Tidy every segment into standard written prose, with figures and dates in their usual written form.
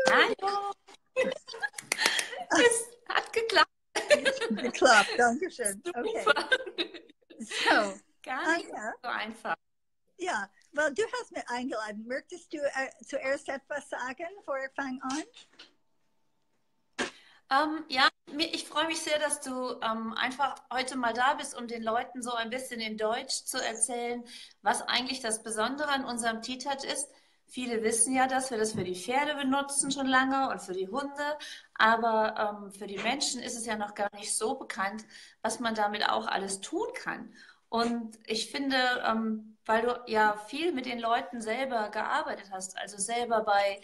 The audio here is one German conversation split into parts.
Hallo. Es hat geklappt. Geklappt, danke schön. Okay. So, Gar nicht Anke, so einfach. ja, weil du hast mich eingeladen. Möchtest du zuerst etwas sagen, bevor ich fange an? Ja, ich freue mich sehr, dass du einfach heute mal da bist, um den Leuten so ein bisschen in Deutsch zu erzählen, was eigentlich das Besondere an unserem TTouch ist. Viele wissen ja, dass wir das für die Pferde benutzen schon lange und für die Hunde, aber für die Menschen ist es ja noch gar nicht so bekannt, was man damit auch alles tun kann. Und ich finde, weil du ja viel mit den Leuten selber gearbeitet hast, also selber bei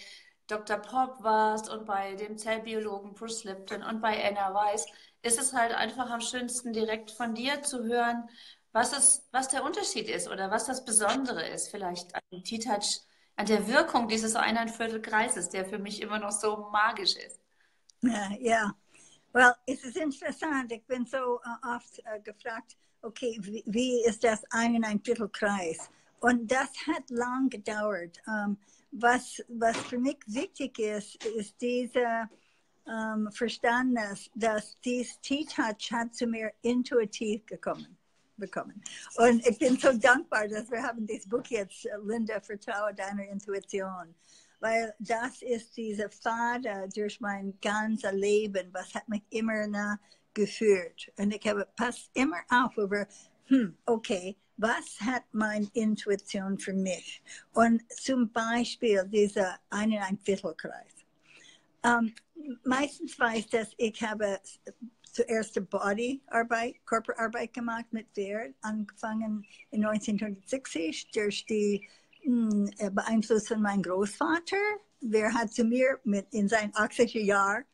Dr. Pop warst und bei dem Zellbiologen Bruce Lipton und bei Anna Weiss, ist es halt einfach am schönsten, direkt von dir zu hören, was der Unterschied ist oder was das Besondere ist, vielleicht an dem TTouch, an der Wirkung dieses 1/4 Kreises, der für mich immer noch so magisch ist. Ja, well, es ist interessant. Ich bin so oft gefragt, okay, wie ist das ein Viertelkreis? Und das hat lang gedauert. Was für mich wichtig ist, ist diese Verständnis, dass dies TTouch hat zu mir intuitiv bekommen. Und ich bin so dankbar, dass wir haben dieses Buch jetzt, Linda, Vertraue deiner Intuition. Weil das ist diese Pfade durch mein ganzes Leben, was hat mich immer geführt. Und ich habe passt immer auf über, okay, was hat meine Intuition für mich? Und zum Beispiel dieser 1/4 Kreis. Meistens weiß, dass ich habe zuerst Bodyarbeit, Körperarbeit gemacht mit Pferd, angefangen in 1960 durch die Beeinflussung von meinem Großvater. Der hat zu mir in seinen 80er Jahren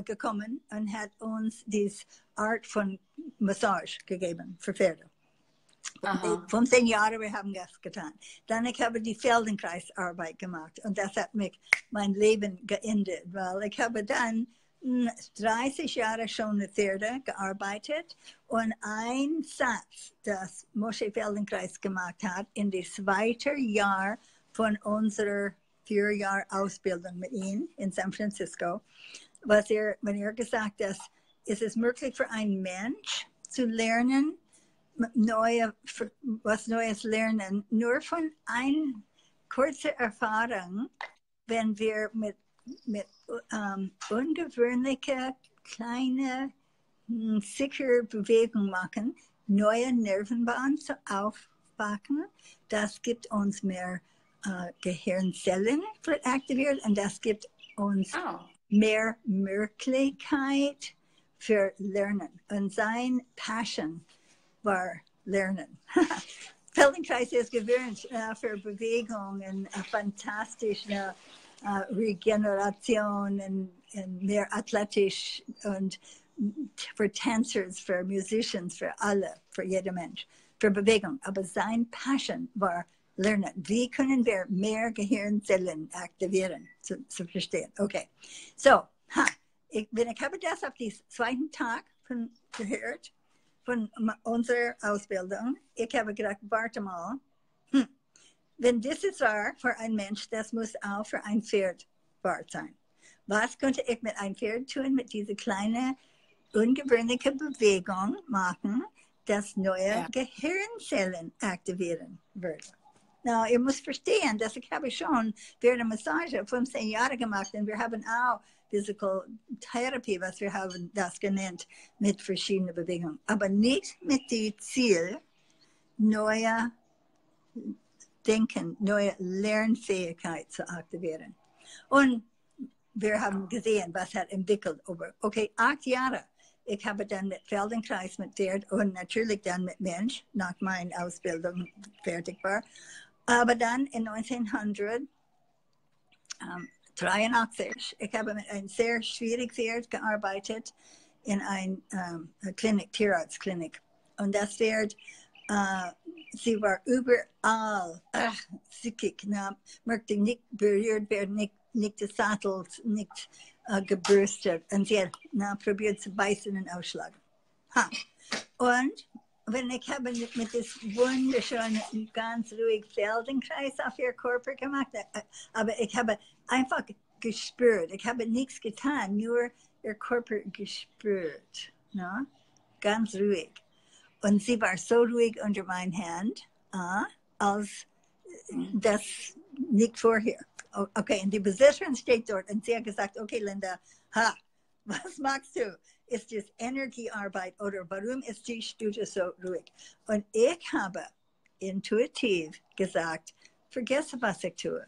gekommen und hat uns diese Art von Massage gegeben für Pferde. 15 Jahre wir haben das getan. Dann ich habe die Feldenkreisarbeit gemacht und das hat mich mein Leben geändert, weil ich habe dann 30 Jahre schon mit Pferde gearbeitet und ein Satz, das Moshe Feldenkreis gemacht hat, in das zweite Jahr von unserer 4 Jahre Ausbildung mit ihm in San Francisco, wenn er gesagt hat, ist es möglich für einen Mensch zu lernen, was Neues lernen, nur von einer kurzen Erfahrung, wenn wir mit ungewöhnlichen, kleinen, sicheren Bewegungen machen, neue Nervenbahnen zu aufwachen. Das gibt uns mehr Gehirnzellen aktiviert und das gibt uns mehr Möglichkeit für Lernen. Und sein Passion war Lernen. Feldenkreis ist gewöhnt für Bewegung und fantastische Regeneration und mehr athletisch und für Tänzers, für Musicians, für alle, für jeden Mensch, für Bewegung. Aber sein Passion war Lernen. Wie können wir mehr Gehirnzellen aktivieren, zu verstehen? Okay, so, ich habe das auf den zweiten Tag gehört von unserer Ausbildung. Ich habe gedacht, warte mal, wenn das ist wahr für einen Mensch, das muss auch für ein Pferd wahr sein. Was könnte ich mit einem Pferd tun, mit dieser kleinen, ungewöhnlichen Bewegung machen, das neue Gehirnzellen aktivieren würde? Na, ihr müsst verstehen, dass ich habe schon während der Massage 15 Jahre gemacht und wir haben auch Physical Therapy, was wir haben das genannt, mit verschiedenen Bewegungen. Aber nicht mit dem Ziel, neue Denken, neue Lernfähigkeit zu aktivieren. Und wir haben gesehen, was hat entwickelt über, 8 Jahre. Ich habe dann mit Feldenkreis, mit Pferd und natürlich dann mit Mensch, nach meiner Ausbildung fertig war. Aber dann in 1983, ich habe mit einem sehr schwierigen Pferd gearbeitet in einer Klinik, Tierarztklinik. Und das Pferd, sie war überall sickig, möchte nicht berührt werden, nicht des Sattels, nicht gebürstet. Und sie hat probiert zu beißen und ausschlagen. Und wenn ich habe mit das wunderschönen, ganz ruhig Feldenkreis auf ihr Körper gemacht, aber ich habe einfach gespürt. Ich habe nichts getan, nur ihr Körper gespürt. Na? Ganz ruhig. Und sie war so ruhig unter meiner Hand, als das nicht vorher. Okay, und die Besitzerin steht dort und sie hat gesagt, okay, Linda, was machst du? Ist das Energiearbeit oder warum ist die Stute so ruhig? Und ich habe intuitiv gesagt, vergesse, was ich tue.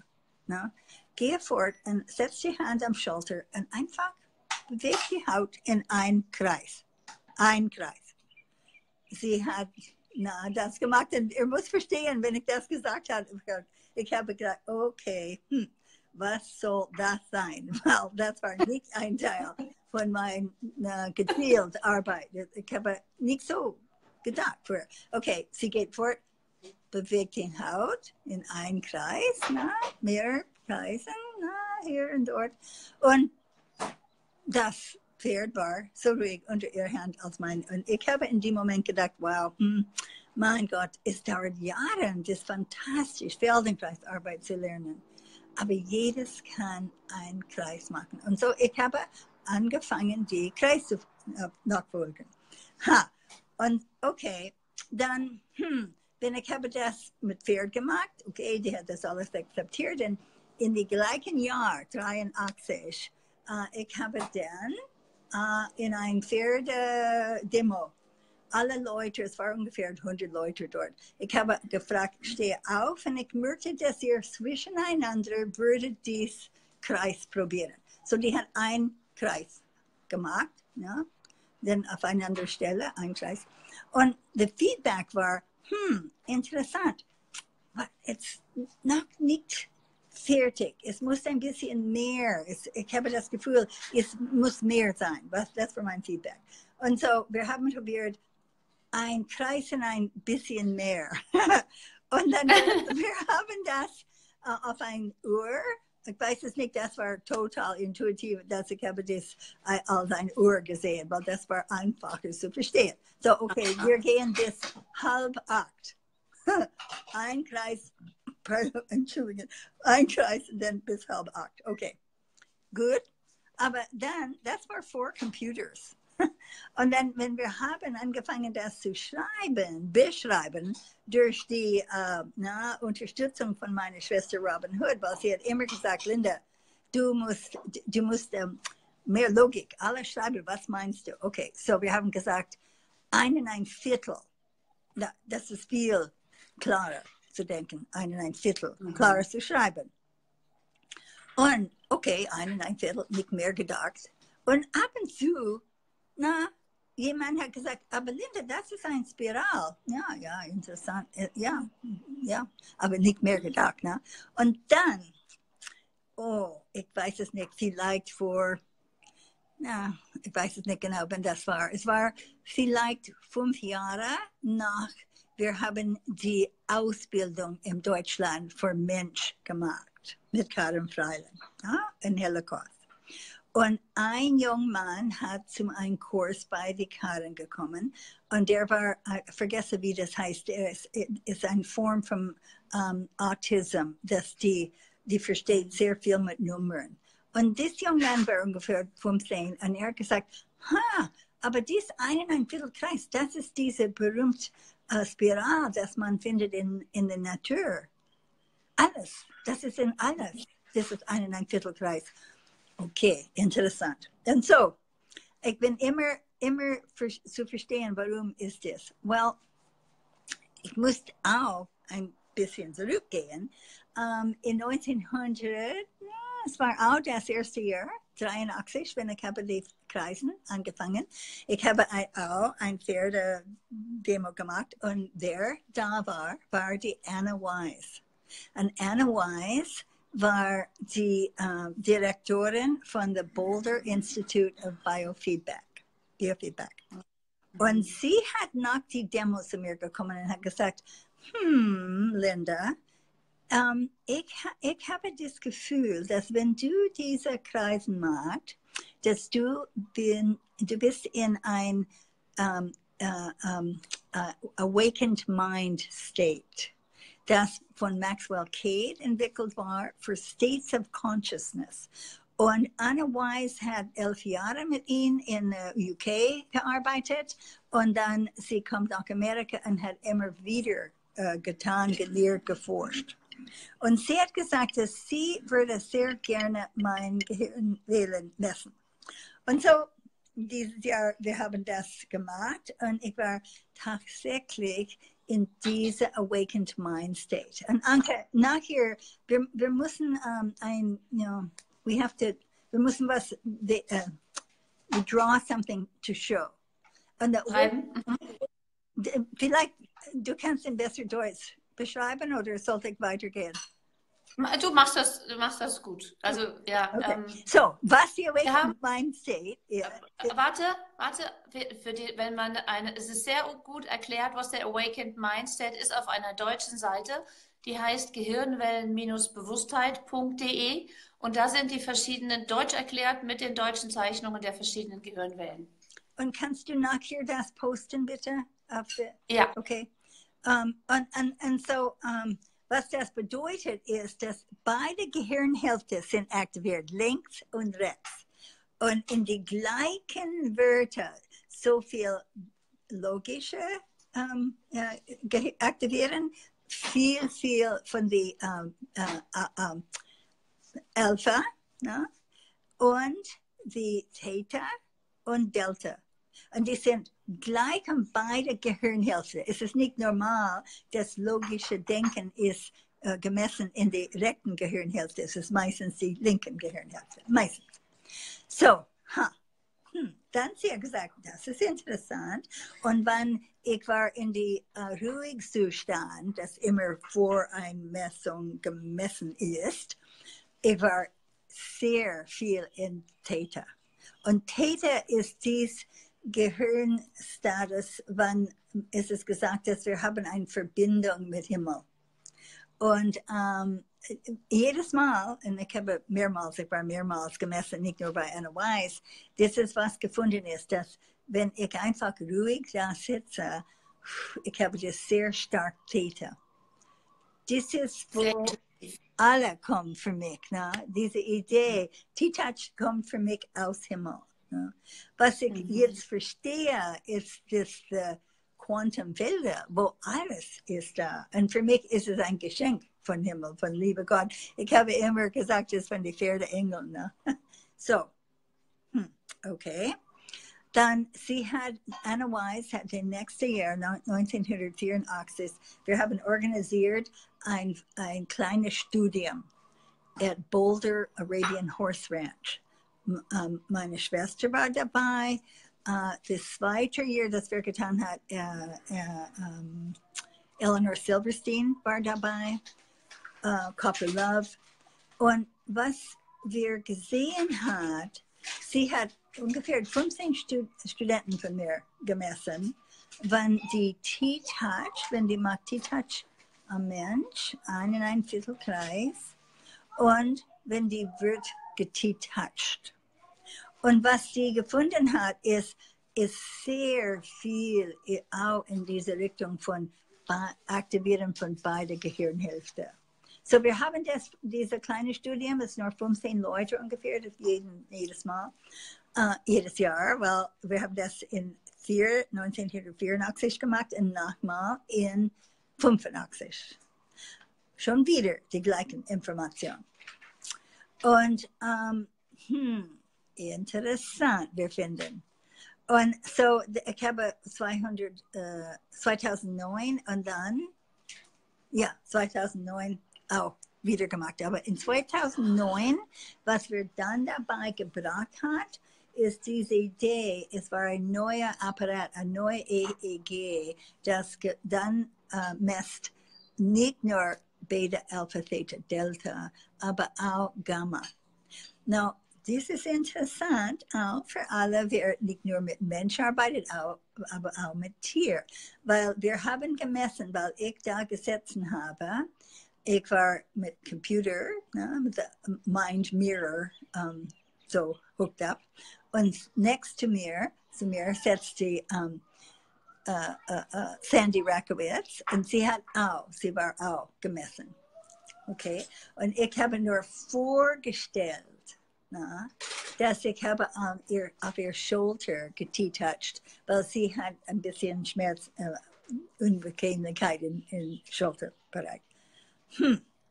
No? Gehe fort und setz die Hand am Schulter und einfach bewege die Haut in einen Kreis. Ein Kreis. Sie hat das gemacht und ihr müsst verstehen, wenn ich das gesagt habe, ich habe gedacht, okay, was soll das sein? Weil das war nicht ein Teil von meiner gezielten Arbeit. Ich habe nicht so gedacht. Okay, sie geht fort, bewegt die Haut in einen Kreis, mehr Kreisen, hier und dort. Und das Pferd war so ruhig unter ihrer Hand als mein. Und ich habe in dem Moment gedacht, wow, mein Gott, es dauert Jahre, das ist fantastisch, Feldenkreisarbeit zu lernen. Aber jedes kann einen Kreis machen. Und so, ich habe angefangen, die Kreise nachfolgen. Und okay, dann, wenn ich habe das mit Pferd gemacht, okay, die hat das alles akzeptiert. Und in dem gleichen Jahr, 83, ich habe dann in ein Pferd-Demo, alle Leute, es waren ungefähr 100 Leute dort. Ich habe gefragt, stehe auf und ich möchte, dass ihr zwischeneinander würdet dies Kreis probieren. So, die hat einen Kreis gemacht, ja, dann auf einer anderen Stelle einen Kreis. Und das Feedback war, interessant, aber jetzt noch nicht fertig. Es muss ein bisschen mehr. Ich habe das Gefühl, es muss mehr sein. Das war mein Feedback. Und so, wir haben probiert, ein Kreis und ein bisschen mehr. Und dann, wir haben das auf ein Uhr. Ich weiß es nicht, das war total intuitiv, dass ich habe das als ein Uhr gesehen, weil das war einfacher zu verstehen. So, okay, wir gehen bis 7:30. Ein Kreis, Entschuldigung, ein Kreis und dann bis 7:30. Okay, gut. Aber dann, das war vor Computers. Und dann, wenn wir haben angefangen, das zu beschreiben, durch die Unterstützung von meiner Schwester Robin Hood, weil sie hat immer gesagt, Linda, du musst mehr Logik, alles schreiben, was meinst du? Okay, so wir haben gesagt, 1,25. Das ist viel klarer zu denken, 1,25, klarer zu schreiben. Und okay, 1,25, nicht mehr gedacht. Und ab und zu, jemand hat gesagt, aber Linda, das ist ein Spiral. Ja, interessant. Ja, aber nicht mehr gedacht. Ne? Und dann, ich weiß es nicht, vielleicht ich weiß es nicht genau, wann das war. Es war vielleicht 5 Jahre nach, wir haben die Ausbildung in Deutschland für Mensch gemacht, mit Karen Freiland, in Holocaust. Und ein junger Mann hat zu einem Kurs bei die Karen gekommen und der war, ich vergesse wie das heißt, ist eine Form von Autism, dass die versteht sehr viel mit Nummern. Und das junge Mann war ungefähr 15 und er hat gesagt, aber dies 1,25 Kreis, das ist diese berühmte Spiral, das man findet in der Natur. Alles, das ist in alles. Das ist 1,25 Kreis. Okay, interessant. Und so, ich bin immer zu verstehen, warum ist das? Well, ich muss auch ein bisschen zurückgehen. In 1900, es war auch das erste Jahr, 83, wenn ich habe die Kreisen angefangen. Ich habe auch ein Pferde-Demo gemacht und wer da war die Anna Wise. Und Anna Wise war die Direktorin von the Boulder Institute of Biofeedback. Und sie hat nach die Demos zu mir gekommen und hat gesagt, Linda, ich habe das Gefühl, dass wenn du diese Kreisen machst, dass du bist in ein awakened mind state, das von Maxwell Cade entwickelt war für States of Consciousness. Und Anne Weiss hat 11 Jahre mit ihm in UK gearbeitet und dann sie kommt nach Amerika und hat immer wieder getan, gelehrt, geforscht. Und sie hat gesagt, dass sie würde sehr gerne mein Gehirn messen. Und so dieses Jahr, wir haben das gemacht und ich war tatsächlich in dieser Awakened Mind State. Und Anke, nachher, wir müssen wir müssen was, we draw something to show. Und vielleicht, du kannst in besser Deutsch beschreiben oder sollte ich weitergehen? Du machst das gut. Also, ja. Okay. So, was die Awakened Mind State ist. Warte, wenn man es ist sehr gut erklärt, was der Awakened Mind State ist auf einer deutschen Seite. Die heißt gehirnwellen-bewusstheit.de und da sind die verschiedenen Deutsch erklärt mit den deutschen Zeichnungen der verschiedenen Gehirnwellen. Und kannst du nachher das posten, bitte? Ja. Okay. Was das bedeutet, ist, dass beide Gehirnhälften sind aktiviert, links und rechts. Und in die gleichen Wörter so viel logische aktivieren, viel von die Alpha, ne? Und die Theta und Delta. Und die sind gleich an beide Gehirnhälften. Es ist nicht normal, dass logische Denken ist gemessen in der rechten Gehirnhälfte. Es ist meistens die linken Gehirnhälfte. Meistens. So, dann sie hat gesagt, das ist interessant. Und wenn ich war in die Ruhigzustand, das immer vor einer Messung gemessen ist, ich war sehr viel in Theta. Und Theta ist dies Gehirnstatus, wann ist es gesagt, dass wir haben eine Verbindung mit Himmel. Und jedes Mal, und ich war mehrmals gemessen, nicht nur bei Anne Weiss, das ist was gefunden ist, dass wenn ich einfach ruhig da sitze, ich habe das sehr stark Theta. Das ist, wo alle kommen für mich, ne? Diese Idee, TTouch kommt für mich aus Himmel. Ne? Was ich jetzt verstehe, ist das Quantenfelder, wo alles ist da. Und für mich ist es ein Geschenk von Himmel, von liebe Gott. Ich habe immer gesagt, es ist von den vier Engeln. Ne? So, okay. Dann Anne Weiss hat im nächsten Jahr, 1984, wir haben organisiert ein kleines Studium at Boulder Arabian Horse Ranch. Meine Schwester war dabei. Das zweite Jahr, das wir getan hat, Eleanor Silverstein war dabei, Copper Love. Und was wir gesehen hat, sie hat ungefähr 15 Studenten von mir gemessen, wenn die TTouch, wenn die macht TTouch am Mensch, in einen Viertelkreis, und wenn die wird getoucht. Und was sie gefunden hat, ist sehr viel auch in diese Richtung von Aktivieren von beiden Gehirnhälften. So, wir haben diese kleine Studie, das ist nur 15 Leute ungefähr, das jedes Jahr, weil wir haben das in 1984 gemacht und nochmal in 85. Schon wieder die gleichen Informationen. Und interessant, wir finden. Und so, ich habe 2009 und dann, 2009 auch wieder gemacht. Aber in 2009, was wir dann dabei gebracht hat, ist diese Idee, es war ein neuer Apparat, ein neues EEG, das dann messt nicht nur Beta, Alpha, Theta, Delta, aber auch Gamma. Now, das ist interessant auch für alle, wir nicht nur mit Menschen arbeiten, aber auch mit Tieren. Weil wir haben gemessen, weil ich da gesessen habe, ich war mit Computer, mit der Mind Mirror, so hooked up. Und next to mir sitzt die Sandy Rakowitz und sie war auch gemessen. Okay? Und ich habe nur vorgestellt, na, dass ich habe auf ihr Schulter getoucht, weil sie hat ein bisschen Schmerz, Unbequemlichkeit im Schulterbereich.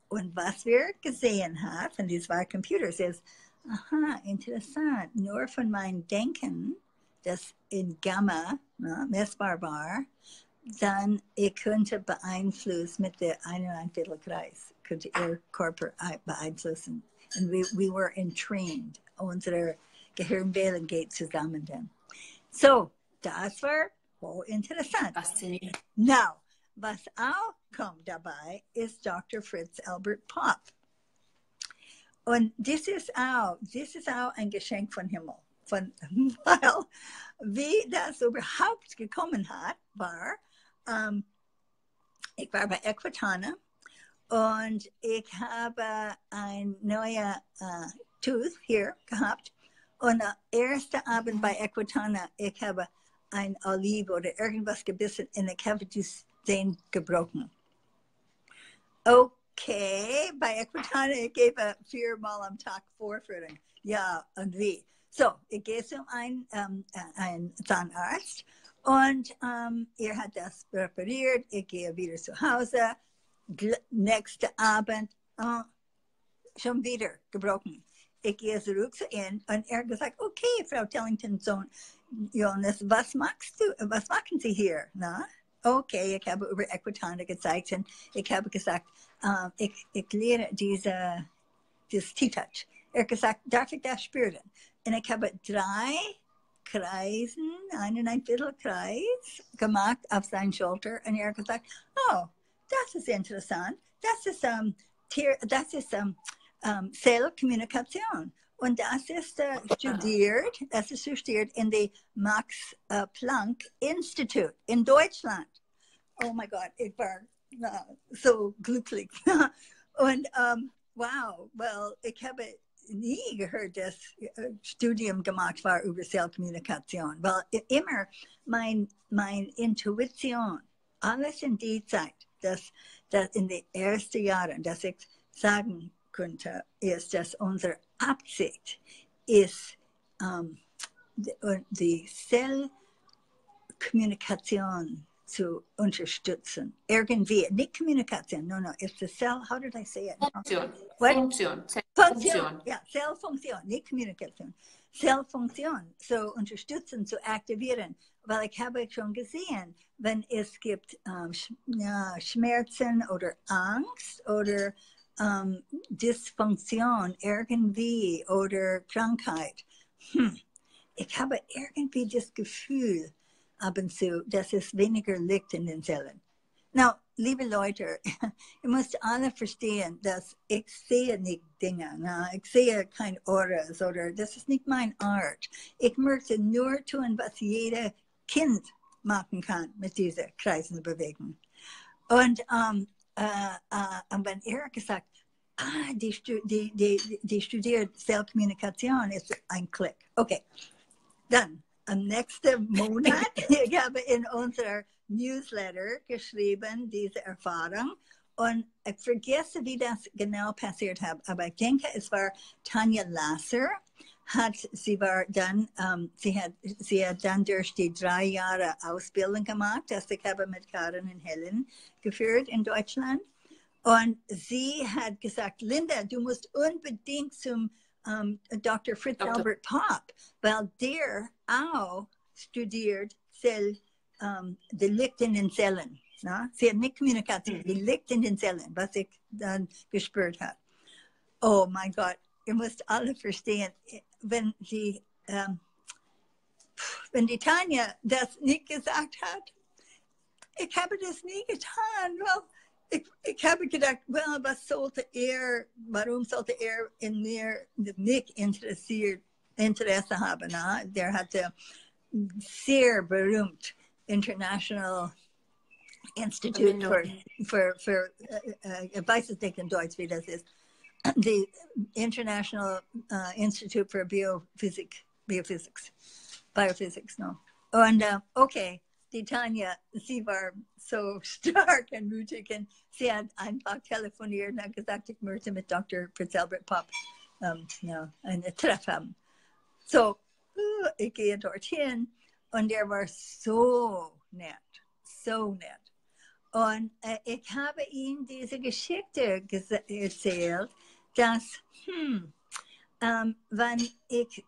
Und was wir gesehen haben, und das war Computers, ist, aha, interessant, nur von meinem Denken, das in Gamma messbar war, dann ich könnte beeinflussen mit der 1,1 Kreis, könnte ihr Körper beeinflussen. Und we were entrained. Unsere Gehirnwellen geht zusammen dann. So, das war interessant. Faszinierend. Now, was auch kommt dabei, ist Dr. Fritz Albert Popp. Und das ist auch ein Geschenk von Himmel. Weil, wie das überhaupt gekommen hat, war, ich war bei Equitana und ich habe ein neues Tooth hier gehabt. Und am ersten Abend bei Equitana, ich habe ein Olive oder irgendwas gebissen und ich habe die Zähne gebrochen. Okay, bei Equitana, ich gebe 4-mal am Tag Vorführung. Ja, und wie? So, ich gehe zu einem Zahnarzt und er hat das repariert. Ich gehe wieder zu Hause. Nächsten Abend, schon wieder gebrochen. Ich gehe zurück zu ihm und er hat gesagt, okay, Frau Tellington Jones, was machen Sie hier? Na? Okay, ich habe über Equitana gezeigt und ich habe gesagt, ich lehre dieses TTouch. Er hat gesagt, darf ich das spüren? Und ich habe 3 Kreisen, 1,1 Kreis gemacht auf seinen Schulter und er hat gesagt, oh, das ist interessant. Das ist Zellkommunikation. Und das ist studiert in dem Max Planck Institute in Deutschland. Oh mein Gott, ich war so glücklich. Und wow, well, ich habe nie gehört, dass Studium gemacht war über Zellkommunikation, weil immer meine Intuition, alles in die Zeit, dass in den ersten Jahren, dass ich sagen könnte, ist, dass unsere Absicht ist, die Zellkommunikation zu unterstützen. Irgendwie, nicht Kommunikation, no, it's the cell, how did I say it? Funktion. Ja, Zellfunktion, nicht Kommunikation. Zellfunktion zu unterstützen, zu aktivieren. Weil ich habe schon gesehen, wenn es gibt Schmerzen oder Angst oder Dysfunktion irgendwie oder Krankheit. Ich habe irgendwie das Gefühl, ab und zu, dass es weniger liegt in den Zellen. Now, liebe Leute, ihr müsst alle verstehen, dass ich sehe nicht Dinge, ich sehe kein Auras oder das ist nicht meine Art. Ich möchte nur tun, was jeder Kind machen kann mit dieser kreisenden Bewegung. Und wenn er gesagt, die studiert Zellkommunikation, ist ein Klick. Okay, dann am nächsten Monat, ich habe in unserer Newsletter geschrieben, diese Erfahrung. Und ich vergesse, wie das genau passiert hat. Aber ich denke, es war Tanja Lasser. Sie hat dann durch die 3 Jahre Ausbildung gemacht, das ich habe mit Karen und Helen geführt in Deutschland. Und sie hat gesagt, Linda, du musst unbedingt zum Dr. Fritz Albert Popp, weil der auch studiert die liegt in den Zellen. Na? Sie hat nicht Kommunikation, die liegt in den Zellen, was ich dann gespürt habe. Oh mein Gott, ihr müsst alle verstehen, wenn die Tanja das nicht gesagt hat, ich habe das nie getan, weil ich habe gedacht, well, warum sollte er in mir nicht Interesse haben? Na? Der hatte sehr berühmt International Institute für ich weiß es nicht in Deutsch, wie das ist, the International Institute for Biophysics, no. Und okay, die Tanja, sie war so stark und mutig und sie hat einfach telefoniert und hat gesagt, ich möchte mit Dr. Fritz Albert Popp eine Treff haben. So, ich gehe dorthin und er war so nett. Und ich habe ihm diese Geschichte erzählt, dass, wenn ich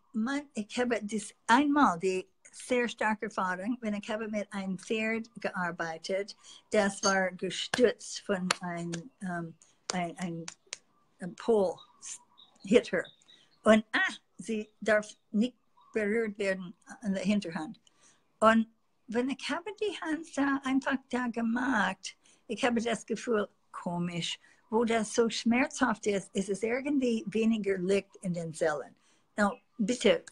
habe das einmal die sehr starke Erfahrung, wenn ich habe mit einem Pferd gearbeitet, das war gestützt von ein Pole-Hitter. Und sie darf nicht berührt werden an der Hinterhand. Und wenn ich habe die Hand da einfach da gemacht, ich habe das Gefühl, komisch, wo das so schmerzhaft ist, ist es irgendwie weniger Licht in den Zellen. Now, bitte,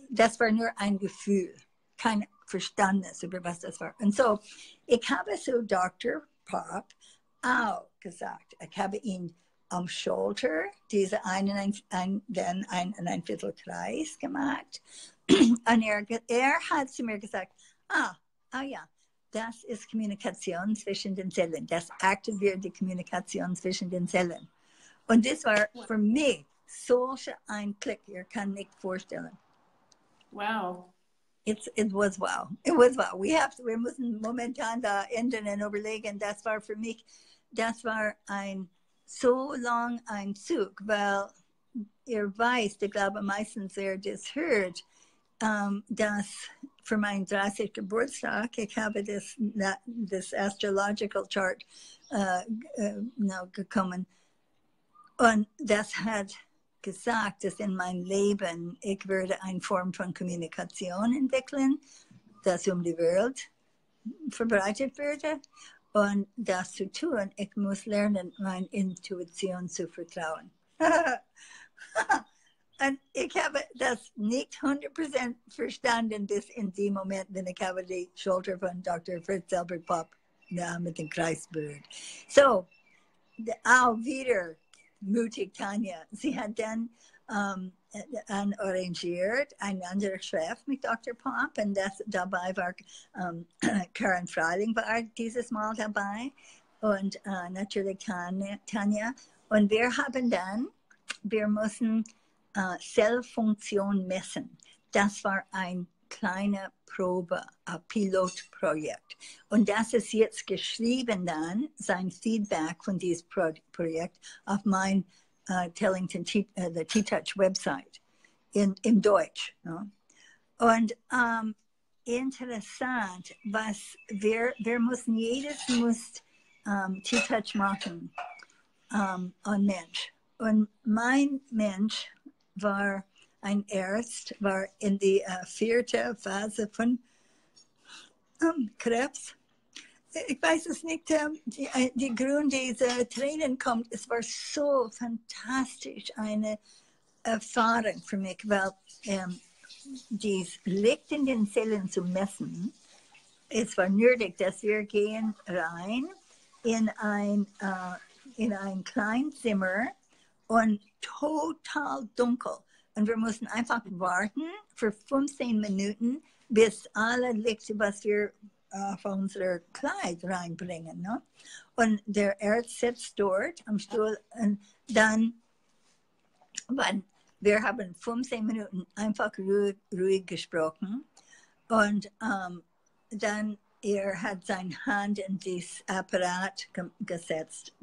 das war nur ein Gefühl, kein Verständnis über was das war. Und so, ich habe so Dr. Pop auch gesagt, ich habe ihn am Schulter diese ein Viertel Kreis gemacht. Und er hat zu mir gesagt, ja, das ist Kommunikation zwischen den Zellen. Das aktiviert die Kommunikation zwischen den Zellen. Und das war für mich solch ein Klick, ihr könnt nicht vorstellen. Wow. It was wow. It was wow. Wir müssen momentan da enden und überlegen, das war für mich, das war so lang ein Zug, weil ihr weißt, ich glaube meistens, wer das hört, dass für meinen 30. Geburtstag, ich habe das Astrological Chart gekommen. Und das hat gesagt, dass in meinem Leben ich würde eine Form von Kommunikation entwickeln, das die Welt verbreitet würde. Und das zu tun, ich muss lernen, meine Intuition zu vertrauen. Und ich habe das nicht 100% verstanden bis in dem Moment, wenn ich habe die Schulter von Dr. Fritz Albert Pop mit dem Kreis berührt. So, auch wieder mutig Tanja. Sie hat dann arrangiert eine andere Schrift mit Dr. Pop und dabei war Karen Freiling war dieses Mal dabei und natürlich Tanja. Und wir mussten Zellfunktion messen. Das war ein kleine Probe, ein Pilotprojekt. Und das ist jetzt geschrieben dann, sein Feedback von diesem Projekt auf mein Tellington TTouch Website im Deutsch. Ja. Und interessant, wir müssen, jedes muss TTouch machen an Mensch. Und mein Mensch war ein Arzt, war in die 4. Phase von Krebs. Ich weiß es nicht, die Grund dieser Tränen kommt, es war so fantastisch, eine Erfahrung für mich, weil dies Licht in den Zellen zu messen, es war nötig, dass wir gehen rein in ein kleines Zimmer und total dunkel. Und wir mussten einfach warten für 15 Minuten, bis alle Licht, was wir auf unser Kleid reinbringen. Ne? Und der Arzt sitzt dort am Stuhl und dann, wir haben 15 Minuten einfach ruhig gesprochen. Und dann hat seine Hand in das Apparat gesetzt,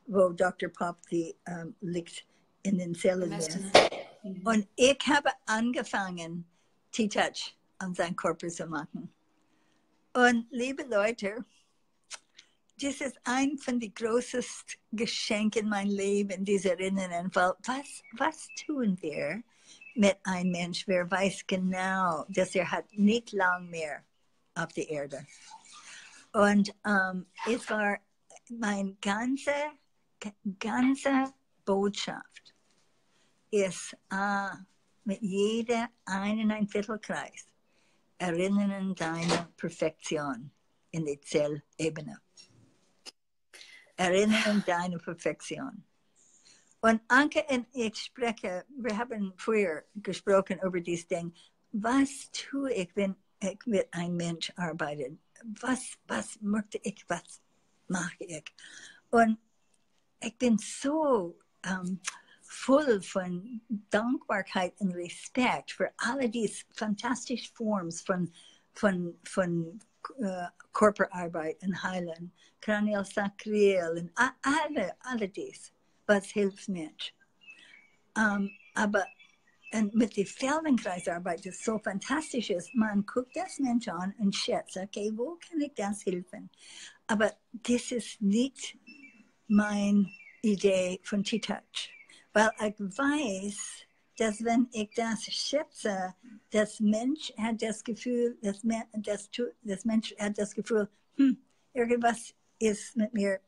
wo Dr. Pop die Licht in den Zellen misst. Und ich habe angefangen, TTouch an seinen Körper zu machen. Und liebe Leute, das ist ein von den größten Geschenken in meinem Leben, diese Erinnern. Weil was tun wir mit einem Mensch, wer weiß genau, dass hat nicht lang mehr auf der Erde. Und es war meine ganze Botschaft ist mit jeder ein Viertelkreis erinnern deine Perfektion in der Zellebene. Erinnern deine Perfektion. Und Anke und ich spreche, wir haben früher gesprochen über dieses Ding, was tue ich, wenn ich mit einem Mensch arbeite? Was möchte ich, was mache ich? Und ich bin so voll von Dankbarkeit und Respekt für alle diese fantastischen Formen von Körperarbeit und Heilen, Kranial-Sakrial und alle dies, was hilft Mensch. Aber und mit der Feldenkreisarbeit, das so fantastisch ist, man guckt das Mensch an und schätzt, okay, wo kann ich das helfen? Aber das ist nicht meine Idee von TTouch, weil ich weiß, dass wenn ich das schätze, das Mensch hat das Gefühl, das Mensch hat das Gefühl, irgendwas ist mit mir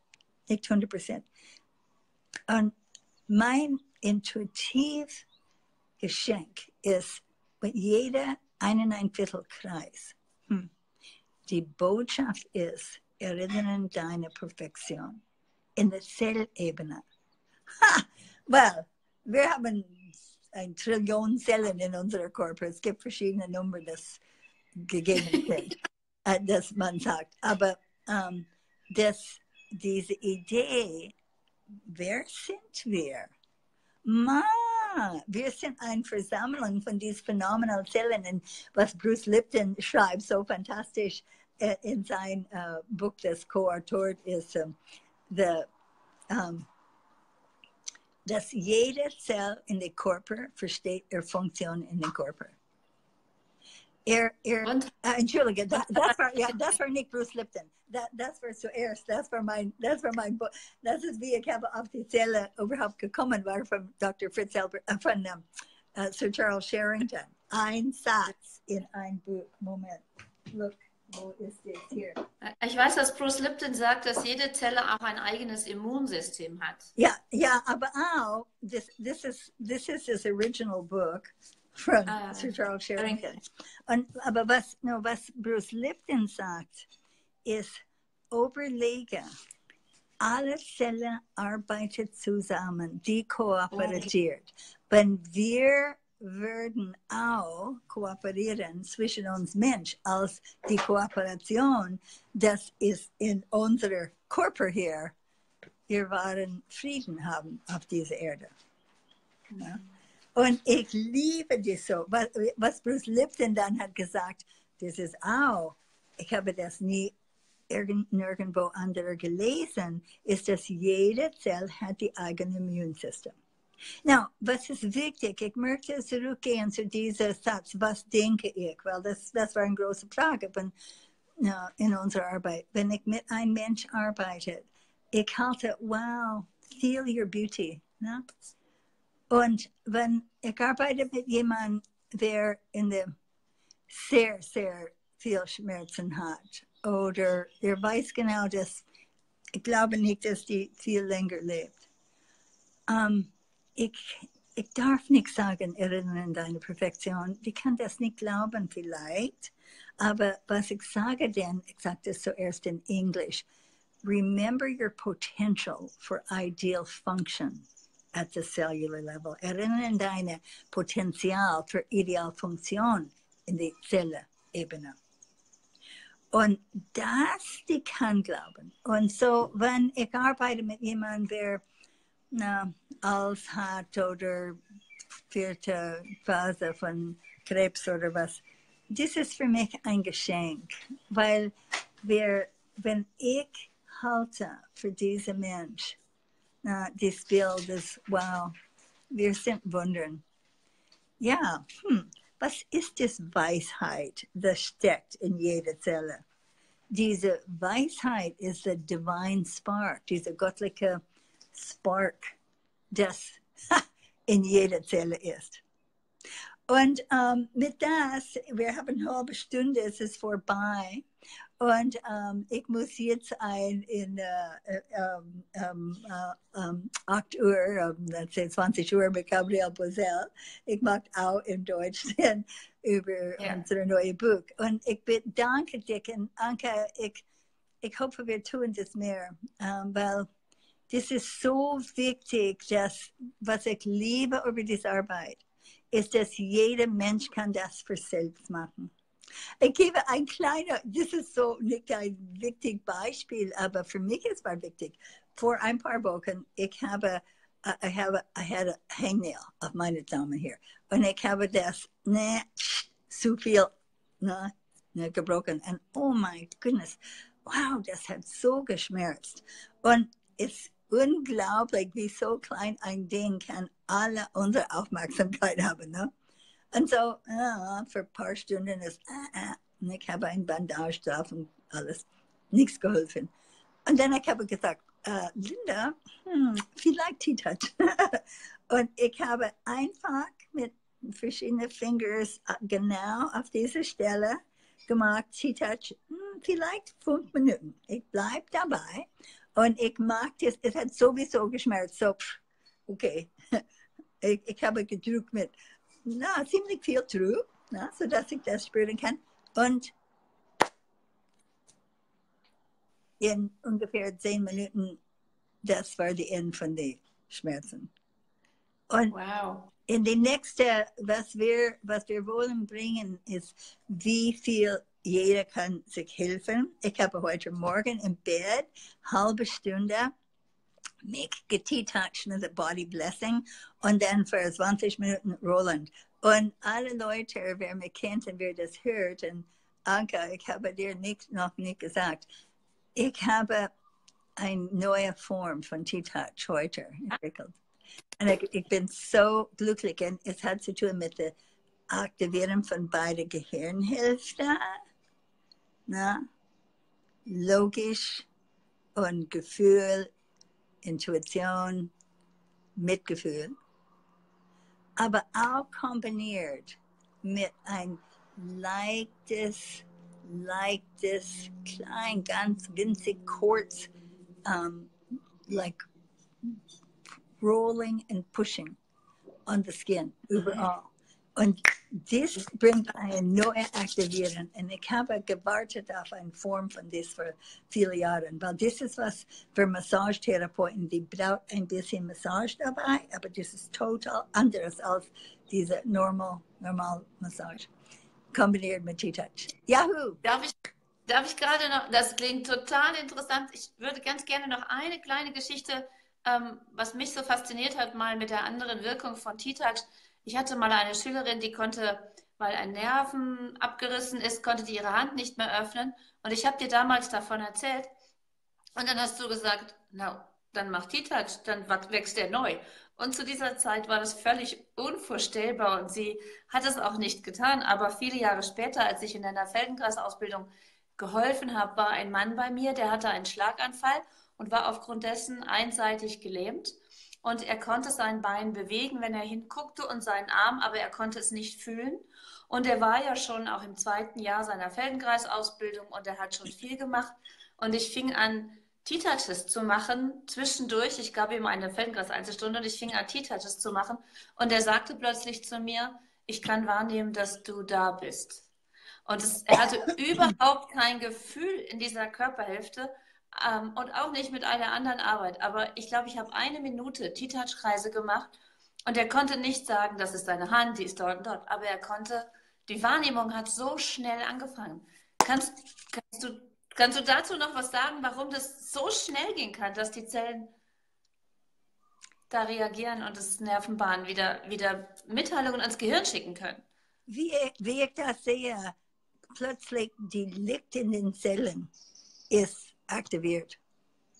nicht 100%. Und mein intuitiv Geschenk ist mit jeder 1,25 Kreis. Die Botschaft ist, erinnern deine Perfektion in der Zellebene. Well, wir haben 1 Trillion Zellen in unserem Körper. Es gibt verschiedene Nummern, das gegeben sind, dass man sagt. Aber diese Idee, wer sind wir? Wir sind eine Versammlung von diesen phänomenalen Zellen. Und was Bruce Lipton schreibt, so fantastisch in sein Buch, das co-autort ist, dass jede Zelle in den Körper versteht ihre Funktion in den Körper. Entschuldige, das war nicht Bruce Lipton. Das war zuerst, das war mein Buch. Das ist, wie ich habe auf die Zelle überhaupt gekommen war von Dr. Fritz Albert, von Sir Charles Sherrington. Ein Satz in ein Buch. Moment, look, wo ist das hier? Ich weiß, dass Bruce Lipton sagt, dass jede Zelle auch ein eigenes Immunsystem hat. Ja, aber auch, this is his original book from Sir Charles Sherrington. Aber was Bruce Lipton sagt, ist, überlege, alle Zellen arbeiten zusammen, die kooperiert. Wenn wir würden auch kooperieren zwischen uns Mensch, als die Kooperation, das ist in unserem Körper hier, wir werden Frieden haben auf dieser Erde. Ja? Und ich liebe das so, was Bruce Lipton dann hat gesagt, das ist auch, ich habe das nie nirgendwo andere gelesen, ist, dass jede Zelle hat die eigene Immunsystem. Now, was ist wichtig? Ich möchte zurückgehen zu diesem Satz, was denke ich? Weil das war eine große Frage in unserer Arbeit. Wenn ich mit einem Mensch arbeite, ich halte, wow, feel your beauty. Ne? Und wenn ich arbeite mit jemandem, der sehr, sehr viel Schmerzen hat, oder der weiß genau, dass ich glaube nicht, dass die viel länger lebt. Ich darf nicht sagen, erinnern deine Perfektion. Die kann das nicht glauben vielleicht. Aber was ich sage denn, ich sage das zuerst in Englisch, remember your potential for ideal function at the cellular level. Erinnern deine Potenzial für Idealfunktion in der Zellebene. Und das, die kann glauben. Und so, wenn ich arbeite mit jemandem, der Als hat oder 4. Phase von Krebs oder was, das ist für mich ein Geschenk. Weil wenn ich halte für diesen Mensch, das Bild ist, wow, wir sind Wundern. Ja, was ist das Weisheit, das steckt in jeder Zelle? Diese Weisheit ist der Divine Spark, dieser göttliche Spark, das in jeder Zelle ist. Und mit das, wir haben eine halbe Stunde, es ist vorbei. Und ich muss jetzt in 8 Uhr, 20 Uhr mit Gabriel Bozell. Ich mache auch in Deutsch über unser neues Buch. Und ich bedanke dich, und Anke, ich hoffe, wir tun das mehr, weil das ist so wichtig, dass, was ich liebe über diese Arbeit, ist, dass jeder Mensch kann das für selbst machen. Ich gebe ein das ist so nicht ein wichtiges Beispiel, aber für mich ist es wichtig. Vor ein paar Wochen, ich habe I had a hangnail auf meine Daumen hier. Und ich habe das zu viel gebrochen. Und oh my goodness, wow, das hat so geschmerzt. Und es ist unglaublich, wie so klein ein Ding kann alle unsere Aufmerksamkeit haben. Ne? Und so, für ein paar Stunden ist, und ich habe ein Bandage drauf und alles, nichts geholfen. Und dann habe ich gesagt, Linda, vielleicht TTouch. Und ich habe einfach mit verschiedenen Fingers genau auf dieser Stelle gemacht, TTouch, vielleicht 5 Minuten. Ich bleibe dabei und ich mag das, es hat sowieso geschmerzt, so, okay. Ich habe gedrückt mit ziemlich viel Druck, sodass ich das spüren kann. Und in ungefähr 10 Minuten, das war die Ende von den Schmerzen. Und wow. in die nächste, was wir wollen bringen, ist, wie viel jeder kann sich helfen. Ich habe heute Morgen im Bett halbe Stunde mich getoucht mit der Body Blessing und dann für 20 Minuten rollend. Und alle Leute, wer mich kennt und wer das hört, und Anke, ich habe dir noch nicht gesagt, ich habe eine neue Form von TTouch heute entwickelt. Und ich bin so glücklich. Und es hat zu tun mit dem Aktivieren von beiden Gehirnhälften. Logisch und Gefühl, Intuition, Mitgefühl. Aber auch kombiniert mit ein leichtes, klein, ganz winzig kurz, like rolling and pushing on the skin, überall. Und das bringt eine neue Aktivierung. Und ich habe gewartet auf eine Form von das für viele Jahre. Weil das ist was für Massagetherapeuten, die braucht ein bisschen Massage dabei, aber das ist total anderes als diese normal Massage. Kombiniert mit TTouch. Yahoo! Darf ich gerade noch, das klingt total interessant. Ich würde ganz gerne noch eine kleine Geschichte, was mich so fasziniert hat, mal mit der anderen Wirkung von TTouch. Ich hatte mal eine Schülerin, die konnte, weil ein Nerven abgerissen ist, konnte die ihre Hand nicht mehr öffnen. Und ich habe dir damals davon erzählt. Und dann hast du gesagt, na, dann mach TTouch, dann wächst der neu. Und zu dieser Zeit war das völlig unvorstellbar und sie hat es auch nicht getan. Aber viele Jahre später, als ich in einer Feldenkreisausbildung geholfen habe, war ein Mann bei mir, der hatte einen Schlaganfall und war aufgrund dessen einseitig gelähmt. Und er konnte sein Bein bewegen, wenn er hinguckte und seinen Arm, aber er konnte es nicht fühlen. Und er war ja schon auch im 2. Jahr seiner Feldenkreisausbildung und er hat schon viel gemacht. Und ich fing an, TTouches zu machen zwischendurch. Ich gab ihm eine Feldenkreis-Einzelstunde und ich fing an, TTouches zu machen. Und er sagte plötzlich zu mir, ich kann wahrnehmen, dass du da bist. Und er hatte überhaupt kein Gefühl in dieser Körperhälfte und auch nicht mit einer anderen Arbeit. Aber ich glaube, ich habe 1 Minute TTouch-Kreise gemacht und er konnte nicht sagen, das ist deine Hand, die ist dort und dort. Aber er konnte, die Wahrnehmung hat so schnell angefangen. Kannst du dazu noch was sagen, warum das so schnell gehen kann, dass die Zellen da reagieren und das Nervenbahn wieder Mitteilungen ans Gehirn schicken können? Wie ich das sehe, plötzlich die Licht in den Zellen ist aktiviert.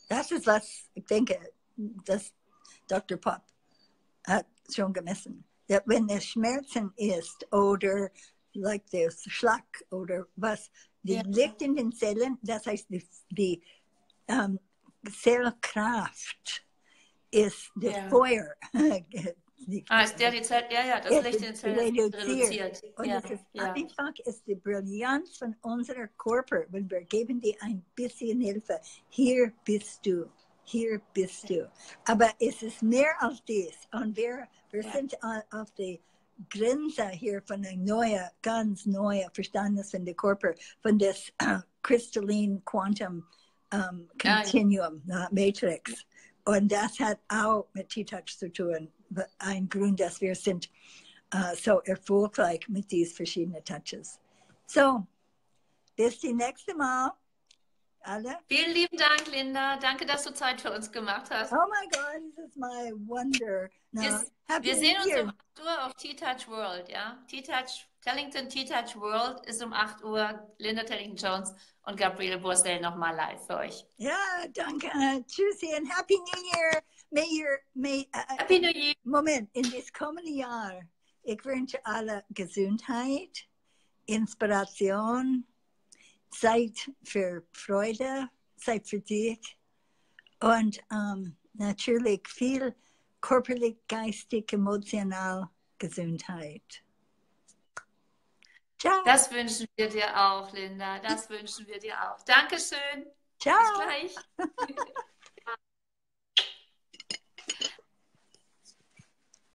Das ist, was ich denke, dass Dr. Pop hat schon gemessen. Ja, wenn es Schmerzen ist oder like der Schlag oder was, die Licht in den Zellen, das heißt die Zellkraft ist das Feuer. Ist der die Zelle, das Licht in den Zellen reduziert. Und es ist einfach, ist die Brillanz von unserem Körper, wenn wir geben dir ein bisschen Hilfe. Hier bist du. Hier bist du. Aber es ist mehr als das. Und wir sind auf der Grenze hier von einem ganz neuen Verständnis von dem Körper, von das Crystalline Quantum Continuum Matrix. Und das hat auch mit TTouch zu tun. Ein Grund, dass wir sind so erfolgreich mit diesen verschiedenen Touches. So, bis die nächste Mal. Alle? Vielen lieben Dank, Linda. Danke, dass du Zeit für uns gemacht hast. Oh my God, this is my wonder. Wir, Now, Happy wir New sehen uns um Year. 8 Uhr auf TTouch World, ja? TTouch, Tellington TTouch World ist um 8 Uhr. Linda Tellington Jones und Gabriele Borstel nochmal live für euch. Ja, danke. Tschüssi and Happy New Year. Happy New Year. Moment, in das kommende Jahr, ich wünsche alle Gesundheit, Inspiration, Zeit für Freude, Zeit für dich und natürlich viel körperlich, geistig, emotional Gesundheit. Ciao. Das wünschen wir dir auch, Linda. Das wünschen wir dir auch. Dankeschön. Ciao. Bis gleich.